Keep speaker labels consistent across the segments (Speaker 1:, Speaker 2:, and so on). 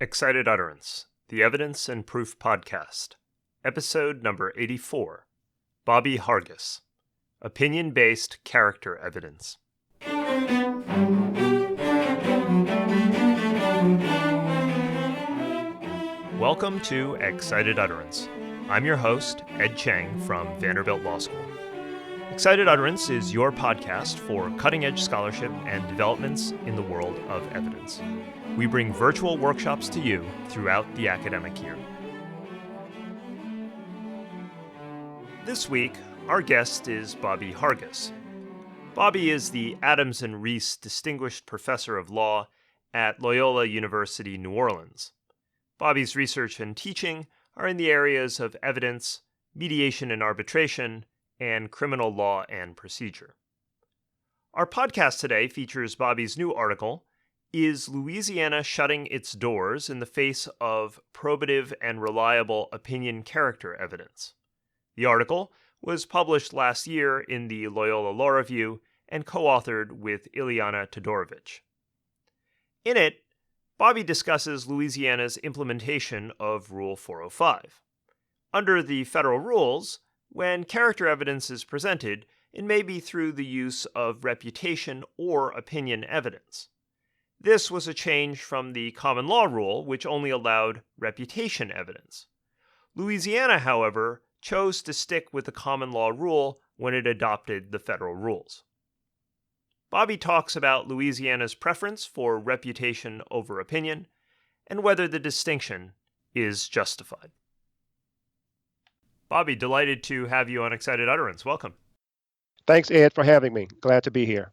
Speaker 1: Excited Utterance, the Evidence and Proof Podcast, Episode number 84, Bobby Harges, Opinion-Based Character Evidence. Welcome to Excited Utterance. I'm your host, Ed Cheng from Vanderbilt Law School. Excited Utterance is your podcast for cutting-edge scholarship and developments in the world of evidence. We bring virtual workshops to you throughout the academic year. This week, our guest is Bobby Harges. Bobby is the Adams and Reese Distinguished Professor of Law at Loyola University New Orleans. Bobby's research and teaching are in the areas of evidence, mediation and arbitration, and criminal law and procedure. Our podcast today features Bobby's new article, Is Louisiana Shutting Its Doors in the Face of Probative and Reliable Opinion Character Evidence? The article was published last year in the Loyola Law Review and co-authored with Ileana Todorovic. In it, Bobby discusses Louisiana's implementation of Rule 405. Under the federal rules, when character evidence is presented, it may be through the use of reputation or opinion evidence. This was a change from the common law rule, which only allowed reputation evidence. Louisiana, however, chose to stick with the common law rule when it adopted the federal rules. Bobby talks about Louisiana's preference for reputation over opinion and whether the distinction is justified. Bobby, delighted to have you on Excited Utterance. Welcome.
Speaker 2: Thanks, Ed, for having me. Glad to be here.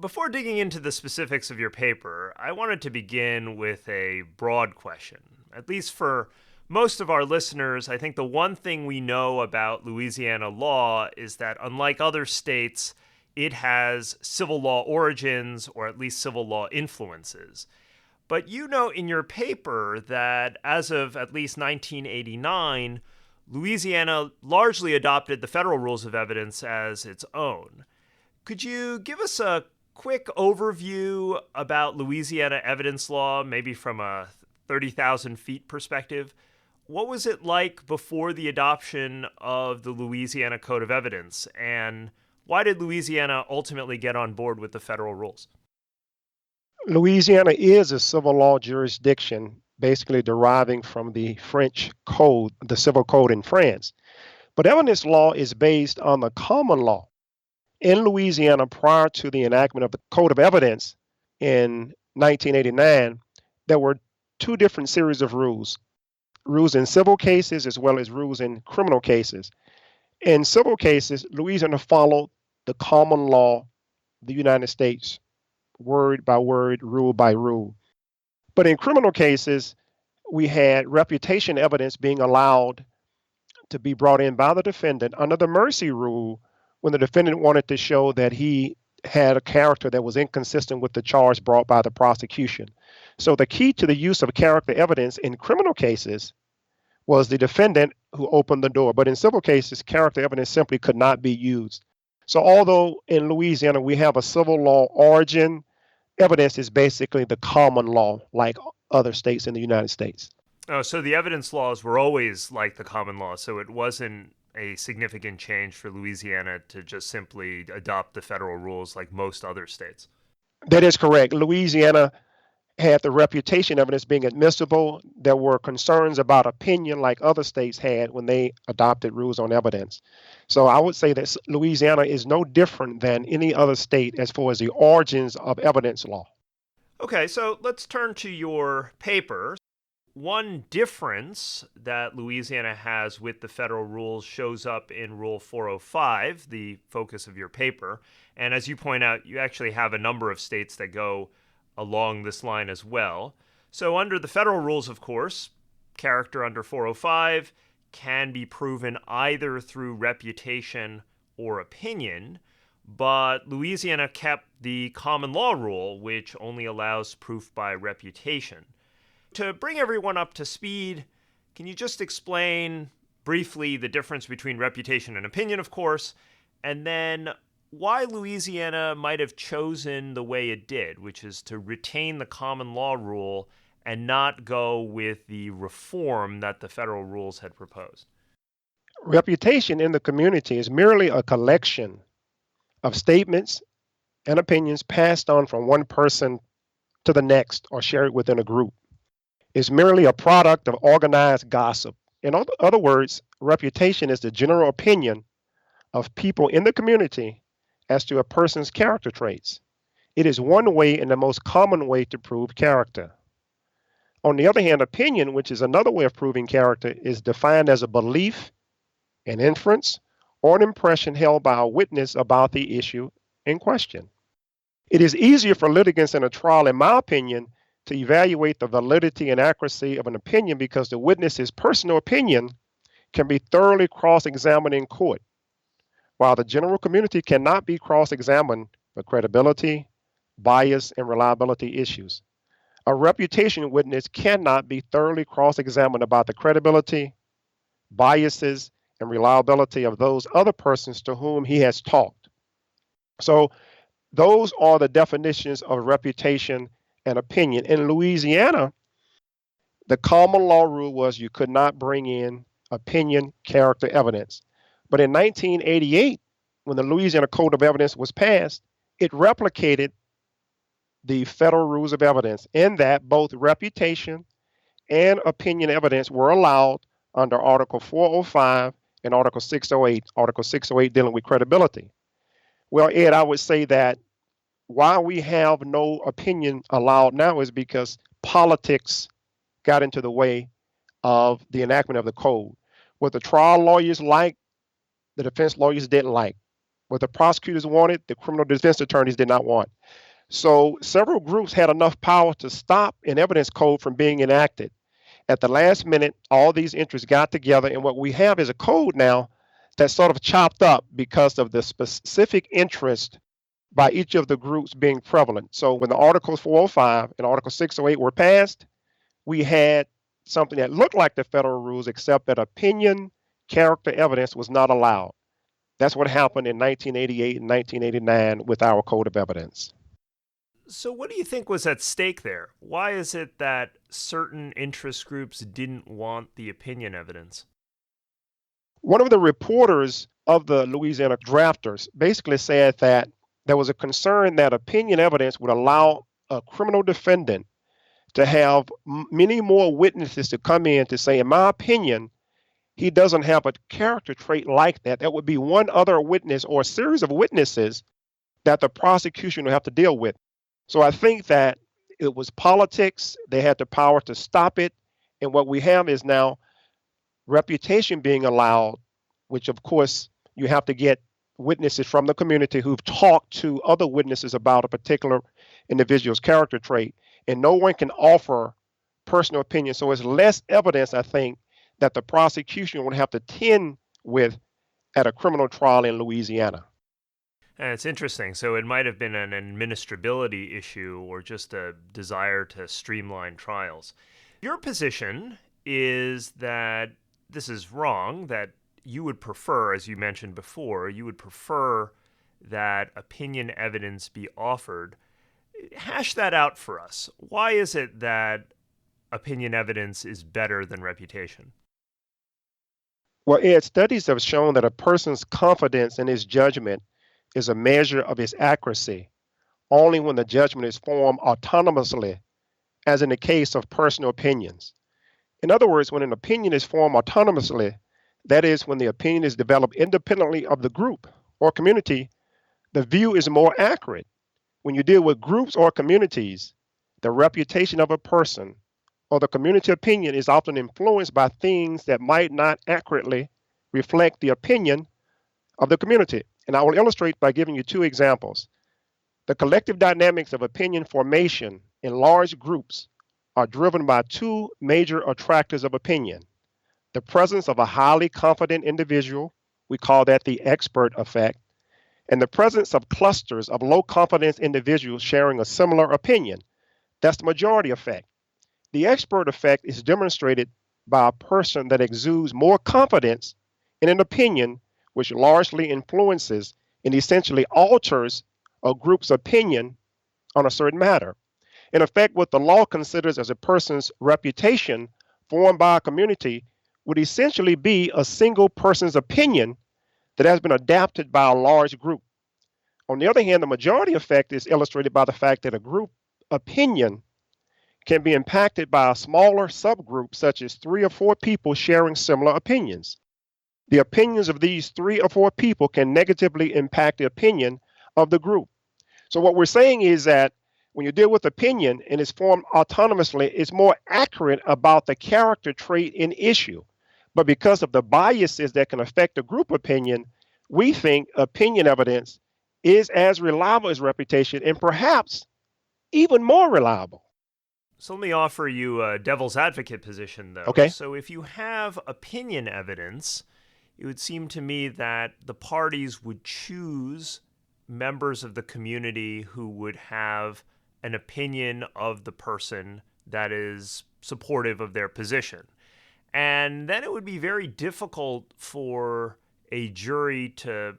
Speaker 1: Before digging into the specifics of your paper, I wanted to begin with a broad question. At least for most of our listeners, I think the one thing we know about Louisiana law is that unlike other states, it has civil law origins, or at least civil law influences. But you note in your paper that as of at least 1989, Louisiana largely adopted the federal rules of evidence as its own. Could you give us a quick overview about Louisiana evidence law, maybe from a 30,000 feet perspective? What was it like before the adoption of the Louisiana Code of Evidence, and why did Louisiana ultimately get on board with the federal rules?
Speaker 2: Louisiana is a civil law jurisdiction, basically deriving from the French code, the civil code in France. But evidence law is based on the common law. In Louisiana, prior to the enactment of the Code of Evidence in 1989, there were two different series of rules in civil cases as well as rules in criminal cases. In civil cases, Louisiana followed the common law, the United States, word by word, rule by rule. But in criminal cases, we had reputation evidence being allowed to be brought in by the defendant under the mercy rule when the defendant wanted to show that he had a character that was inconsistent with the charge brought by the prosecution. So the key to the use of character evidence in criminal cases was the defendant who opened the door. But in civil cases, character evidence simply could not be used. So although in Louisiana we have a civil law origin, evidence is basically the common law, like other states in the United States.
Speaker 1: Oh, so the evidence laws were always like the common law, so it wasn't a significant change for Louisiana to just simply adopt the federal rules like most other states.
Speaker 2: That is correct. Louisiana had the reputation evidence being admissible. There were concerns about opinion like other states had when they adopted rules on evidence. So I would say that Louisiana is no different than any other state as far as the origins of evidence law.
Speaker 1: Okay, so let's turn to your paper. One difference that Louisiana has with the federal rules shows up in Rule 405, the focus of your paper. And as you point out, you actually have a number of states that go along this line as well. So under the federal rules, of course, character under 405 can be proven either through reputation or opinion, but Louisiana kept the common law rule, which only allows proof by reputation. To bring everyone up to speed, can you just explain briefly the difference between reputation and opinion, of course, and then why Louisiana might have chosen the way it did, which is to retain the common law rule and not go with the reform that the federal rules had proposed?
Speaker 2: Reputation in the community is merely a collection of statements and opinions passed on from one person to the next or shared within a group. It's merely a product of organized gossip. In other words, reputation is the general opinion of people in the community as to a person's character traits. It is one way and the most common way to prove character. On the other hand, opinion, which is another way of proving character, is defined as a belief, an inference, or an impression held by a witness about the issue in question. It is easier for litigants in a trial, in my opinion, to evaluate the validity and accuracy of an opinion because the witness's personal opinion can be thoroughly cross-examined in court, while the general community cannot be cross-examined for credibility, bias, and reliability issues. A reputation witness cannot be thoroughly cross-examined about the credibility, biases, and reliability of those other persons to whom he has talked. So those are the definitions of reputation and opinion. In Louisiana, the common law rule was you could not bring in opinion character evidence. But in 1988, when the Louisiana Code of Evidence was passed, it replicated the federal rules of evidence in that both reputation and opinion evidence were allowed under Article 405 and Article 608, Article 608 dealing with credibility. Well, Ed, I would say that why we have no opinion allowed now is because politics got into the way of the enactment of the code. What the trial lawyers liked, the defense lawyers didn't like. What the prosecutors wanted, the criminal defense attorneys did not want. So several groups had enough power to stop an evidence code from being enacted. At the last minute, all these interests got together, and what we have is a code now that's sort of chopped up because of the specific interest by each of the groups being prevalent. So when the Articles 405 and Article 608 were passed, we had something that looked like the federal rules, except that opinion, character evidence was not allowed. That's what happened in 1988 and 1989 with our Code of Evidence.
Speaker 1: So, what do you think was at stake there? Why is it that certain interest groups didn't want the opinion evidence?
Speaker 2: One of the reporters of the Louisiana drafters basically said that there was a concern that opinion evidence would allow a criminal defendant to have many more witnesses to come in to say, in my opinion, he doesn't have a character trait like that. That would be one other witness or a series of witnesses that the prosecution would have to deal with. So I think that it was politics. They had the power to stop it. And what we have is now reputation being allowed, which of course you have to get witnesses from the community who've talked to other witnesses about a particular individual's character trait, and no one can offer personal opinion. So it's less evidence, I think, that the prosecution would have to tend with at a criminal trial in Louisiana.
Speaker 1: And it's interesting. So it might have been an administrability issue or just a desire to streamline trials. Your position is that this is wrong, that you would prefer, as you mentioned before, you would prefer that opinion evidence be offered. Hash that out for us. Why is it that opinion evidence is better than reputation?
Speaker 2: Well, Ed, studies have shown that a person's confidence in his judgment is a measure of his accuracy only when the judgment is formed autonomously, as in the case of personal opinions. In other words, when an opinion is formed autonomously, that is, when the opinion is developed independently of the group or community, the view is more accurate. When you deal with groups or communities, the reputation of a person or the community opinion is often influenced by things that might not accurately reflect the opinion of the community. And I will illustrate by giving you two examples. The collective dynamics of opinion formation in large groups are driven by two major attractors of opinion. The presence of a highly confident individual, we call that the expert effect, and the presence of clusters of low confidence individuals sharing a similar opinion. That's the majority effect. The expert effect is demonstrated by a person that exudes more confidence in an opinion, which largely influences and essentially alters a group's opinion on a certain matter. In effect, what the law considers as a person's reputation formed by a community would essentially be a single person's opinion that has been adapted by a large group. On the other hand, the majority effect is illustrated by the fact that a group opinion can be impacted by a smaller subgroup, such as 3 or 4 people sharing similar opinions. The opinions of these 3 or 4 people can negatively impact the opinion of the group. So, what we're saying is that when you deal with opinion and it's formed autonomously, it's more accurate about the character trait in issue. But because of the biases that can affect the group opinion, we think opinion evidence is as reliable as reputation and perhaps even more reliable.
Speaker 1: So let me offer you a devil's advocate position, though.
Speaker 2: Okay.
Speaker 1: So if you have opinion evidence, it would seem to me that the parties would choose members of the community who would have an opinion of the person that is supportive of their position. And then it would be very difficult for a jury to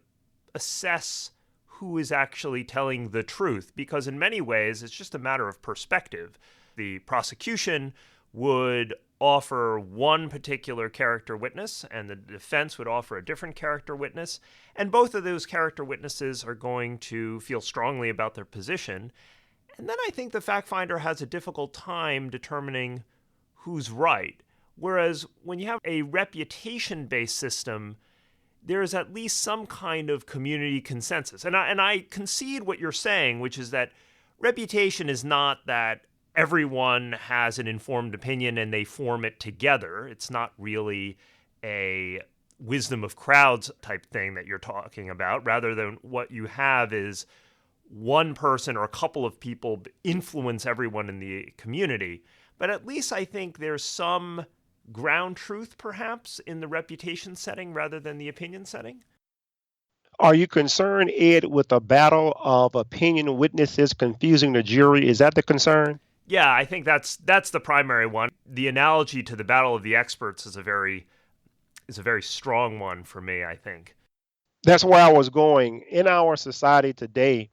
Speaker 1: assess who is actually telling the truth, because in many ways it's just a matter of perspective. The prosecution would offer one particular character witness, and the defense would offer a different character witness, and both of those character witnesses are going to feel strongly about their position. And then I think the fact finder has a difficult time determining who's right. Whereas when you have a reputation-based system, there is at least some kind of community consensus. And I concede what you're saying, which is that reputation is not that everyone has an informed opinion and they form it together. It's not really a wisdom of crowds type thing that you're talking about. Rather than what you have is one person or a couple of people influence everyone in the community. But at least I think there's some ground truth, perhaps, in the reputation setting rather than the opinion setting.
Speaker 2: Are you concerned, Ed, with a battle of opinion witnesses confusing the jury? Is that the concern?
Speaker 1: Yeah, I think that's the primary one. The analogy to the battle of the experts is a very strong one for me, I think.
Speaker 2: That's where I was going. In our society today,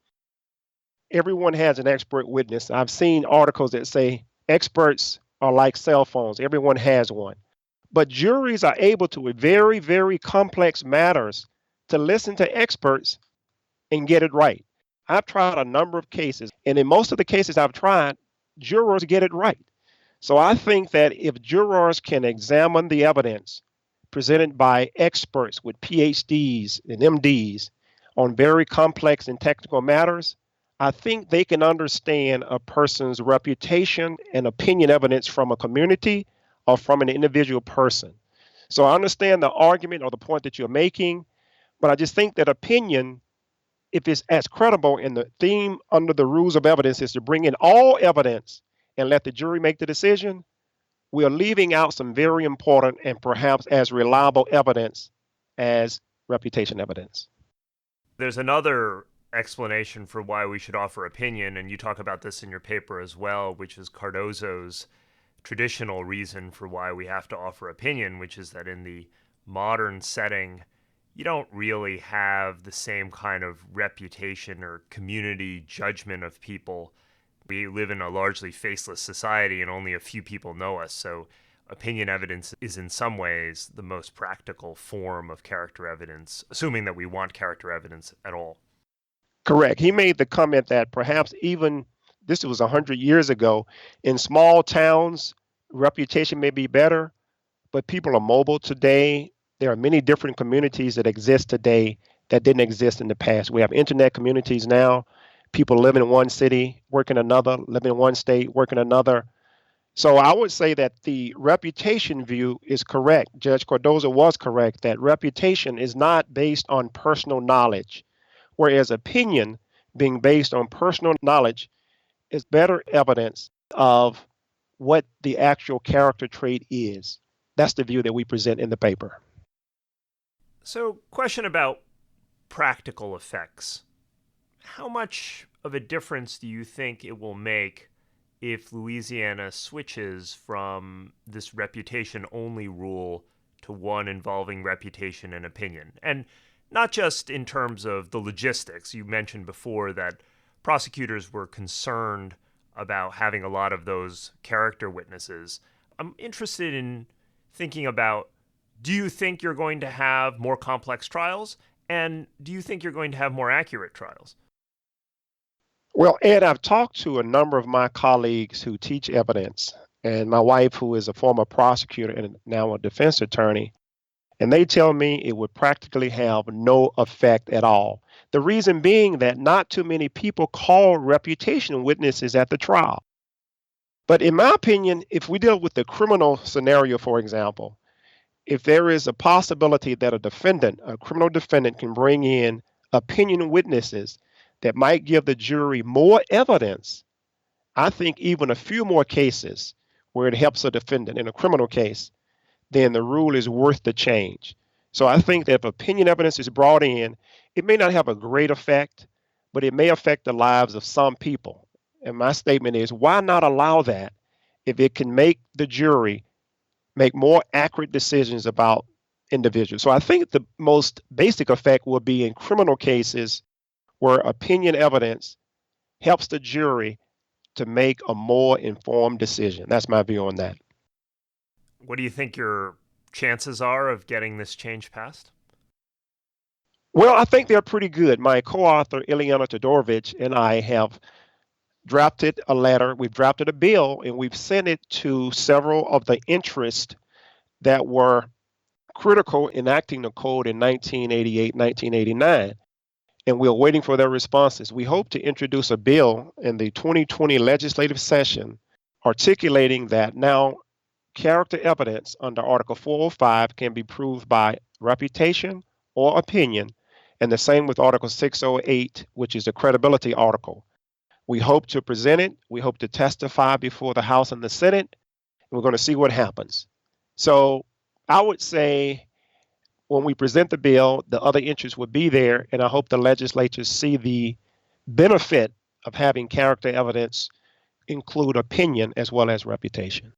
Speaker 2: everyone has an expert witness. I've seen articles that say experts are like cell phones, everyone has one. But juries are able to, with very, very complex matters, to listen to experts and get it right. I've tried a number of cases, and in most of the cases I've tried, jurors get it right. So I think that if jurors can examine the evidence presented by experts with PhDs and MDs on very complex and technical matters, I think they can understand a person's reputation and opinion evidence from a community or from an individual person. So I understand the argument or the point that you're making, but I just think that opinion, if it's as credible, and the theme under the rules of evidence is to bring in all evidence and let the jury make the decision, we are leaving out some very important and perhaps as reliable evidence as reputation evidence.
Speaker 1: There's another explanation for why we should offer opinion, and you talk about this in your paper as well, which is Cardozo's traditional reason for why we have to offer opinion, which is that in the modern setting, you don't really have the same kind of reputation or community judgment of people. We live in a largely faceless society and only a few people know us, so opinion evidence is in some ways the most practical form of character evidence, assuming that we want character evidence at all.
Speaker 2: Correct. He made the comment that perhaps even this was 100 years ago, in small towns, reputation may be better, but people are mobile today. There are many different communities that exist today that didn't exist in the past. We have internet communities now. People live in one city, work in another, live in one state, work in another. So I would say that the reputation view is correct. Judge Cardozo was correct that reputation is not based on personal knowledge, whereas opinion, being based on personal knowledge, is better evidence of what the actual character trait is. That's the view that we present in the paper.
Speaker 1: So, question about practical effects. How much of a difference do you think it will make if Louisiana switches from this reputation-only rule to one involving reputation and opinion? And not just in terms of the logistics. You mentioned before that prosecutors were concerned about having a lot of those character witnesses. I'm interested in thinking about, do you think you're going to have more complex trials? And do you think you're going to have more accurate trials?
Speaker 2: Well, Ed, I've talked to a number of my colleagues who teach evidence, and my wife, who is a former prosecutor and now a defense attorney, and they tell me it would practically have no effect at all. The reason being that not too many people call reputation witnesses at the trial. But in my opinion, if we deal with the criminal scenario, for example, if there is a possibility that a criminal defendant, can bring in opinion witnesses that might give the jury more evidence, I think even a few more cases where it helps a defendant in a criminal case, then the rule is worth the change. So I think that if opinion evidence is brought in, it may not have a great effect, but it may affect the lives of some people. And my statement is, why not allow that if it can make the jury make more accurate decisions about individuals? So I think the most basic effect will be in criminal cases where opinion evidence helps the jury to make a more informed decision. That's my view on that.
Speaker 1: What do you think your chances are of getting this change passed?
Speaker 2: Well, I think they're pretty good. My co-author, Ileana Todorovich, and I have drafted a letter, we've drafted a bill, and we've sent it to several of the interests that were critical in enacting the code in 1988, 1989. And we're waiting for their responses. We hope to introduce a bill in the 2020 legislative session articulating that now character evidence under Article 405 can be proved by reputation or opinion, and the same with Article 608, which is the credibility article. We hope to present it. We hope to testify before the House and the Senate, and we're going to see what happens. So I would say when we present the bill, the other interests would be there, and I hope the legislatures see the benefit of having character evidence include opinion as well as reputation.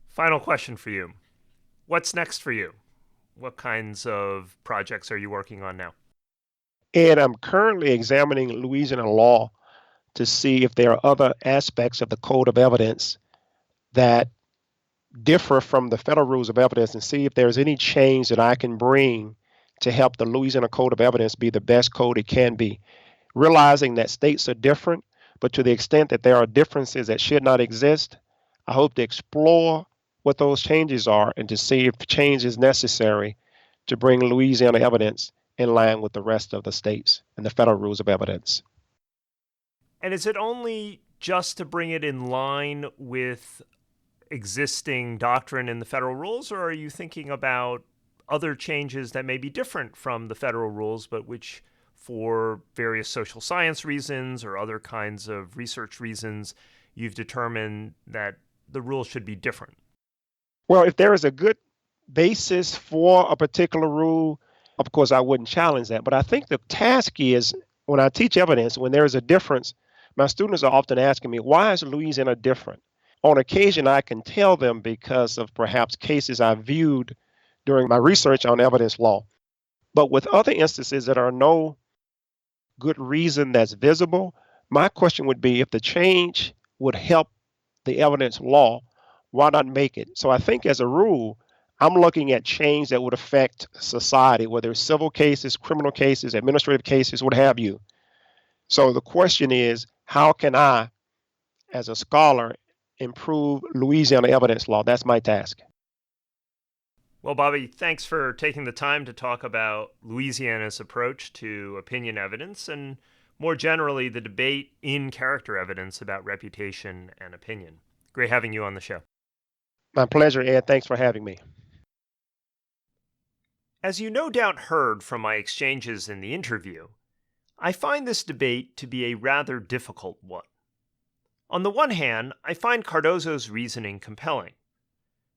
Speaker 1: Final question for you. What's next for you? What kinds of projects are you working on now?
Speaker 2: And I'm currently examining Louisiana law to see if there are other aspects of the Code of Evidence that differ from the federal rules of evidence, and see if there's any change that I can bring to help the Louisiana Code of Evidence be the best code it can be. Realizing that states are different, but to the extent that there are differences that should not exist, I hope to explore what those changes are and to see if change is necessary to bring Louisiana evidence in line with the rest of the states and the federal rules of evidence.
Speaker 1: And is it only just to bring it in line with existing doctrine in the federal rules, or are you thinking about other changes that may be different from the federal rules, but which, for various social science reasons or other kinds of research reasons, you've determined that the rules should be different?
Speaker 2: Well, if there is a good basis for a particular rule, of course, I wouldn't challenge that. But I think the task is, when I teach evidence, when there is a difference, my students are often asking me, why is Louisiana different? On occasion, I can tell them because of perhaps cases I viewed during my research on evidence law. But with other instances that are no good reason that's visible, my question would be, if the change would help the evidence law, why not make it? So I think as a rule, I'm looking at change that would affect society, whether it's civil cases, criminal cases, administrative cases, what have you. So the question is, how can I, as a scholar, improve Louisiana evidence law? That's my task.
Speaker 1: Well, Bobby, thanks for taking the time to talk about Louisiana's approach to opinion evidence and, more generally, the debate in character evidence about reputation and opinion. Great having you on the show.
Speaker 2: My pleasure, Ed. Thanks for having me.
Speaker 1: As you no doubt heard from my exchanges in the interview, I find this debate to be a rather difficult one. On the one hand, I find Cardozo's reasoning compelling.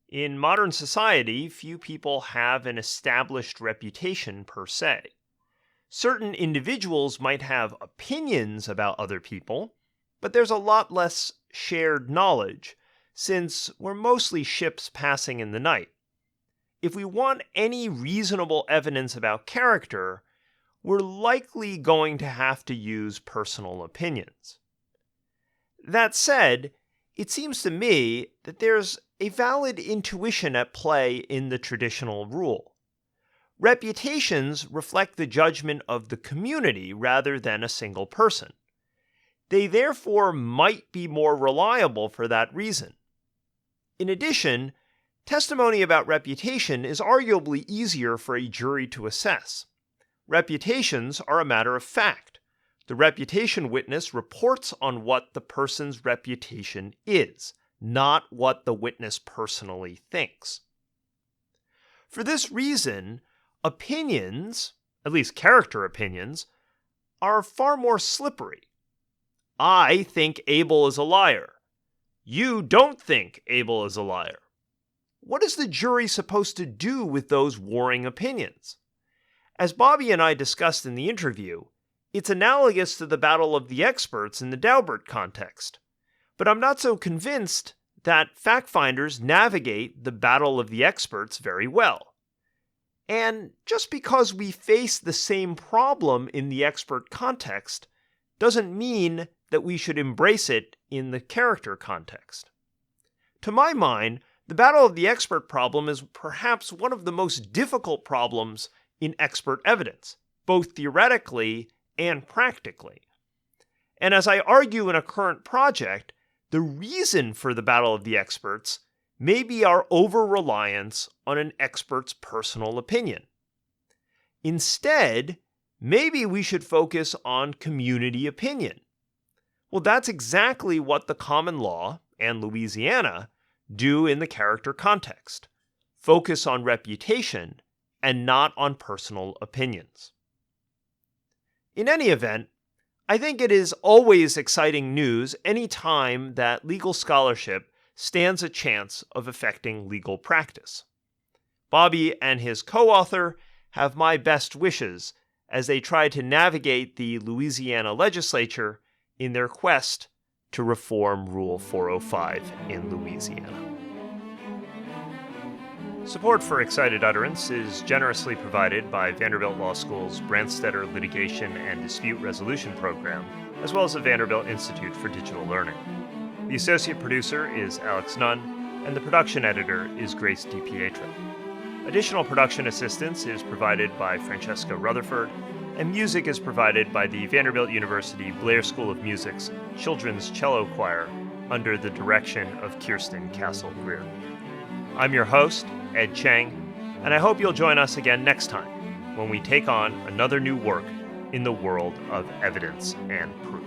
Speaker 1: In modern society, few people have an established reputation per se. Certain individuals might have opinions about other people, but there's a lot less shared knowledge, since we're mostly ships passing in the night. If we want any reasonable evidence about character, we're likely going to have to use personal opinions. That said, it seems to me that there's a valid intuition at play in the traditional rule. Reputations reflect the judgment of the community rather than a single person. They therefore might be more reliable for that reason. In addition, testimony about reputation is arguably easier for a jury to assess. Reputations are a matter of fact. The reputation witness reports on what the person's reputation is, not what the witness personally thinks. For this reason, opinions, at least character opinions, are far more slippery. I think Abel is a liar. You don't think Abel is a liar. What is the jury supposed to do with those warring opinions? As Bobby and I discussed in the interview, it's analogous to the battle of the experts in the Daubert context. But I'm not so convinced that fact-finders navigate the battle of the experts very well. And just because we face the same problem in the expert context doesn't mean that we should embrace it in the character context. To my mind, the battle of the expert problem is perhaps one of the most difficult problems in expert evidence, both theoretically and practically. And as I argue in a current project, the reason for the battle of the experts may be our over-reliance on an expert's personal opinion. Instead, maybe we should focus on community opinion. Well, that's exactly what the common law and Louisiana do in the character context. Focus on reputation and not on personal opinions. In any event, I think it is always exciting news any time that legal scholarship stands a chance of affecting legal practice. Bobby and his co-author have my best wishes as they try to navigate the Louisiana legislature in their quest to reform Rule 405 in Louisiana. Support for Excited Utterance is generously provided by Vanderbilt Law School's Branstetter Litigation and Dispute Resolution Program, as well as the Vanderbilt Institute for Digital Learning. The associate producer is Alex Nunn, and the production editor is Grace DiPietro. Additional production assistance is provided by Francesca Rutherford, and music is provided by the Vanderbilt University Blair School of Music's Children's Cello Choir under the direction of Kirsten Castle-Greer. I'm your host, Ed Chang, and I hope you'll join us again next time when we take on another new work in the world of evidence and proof.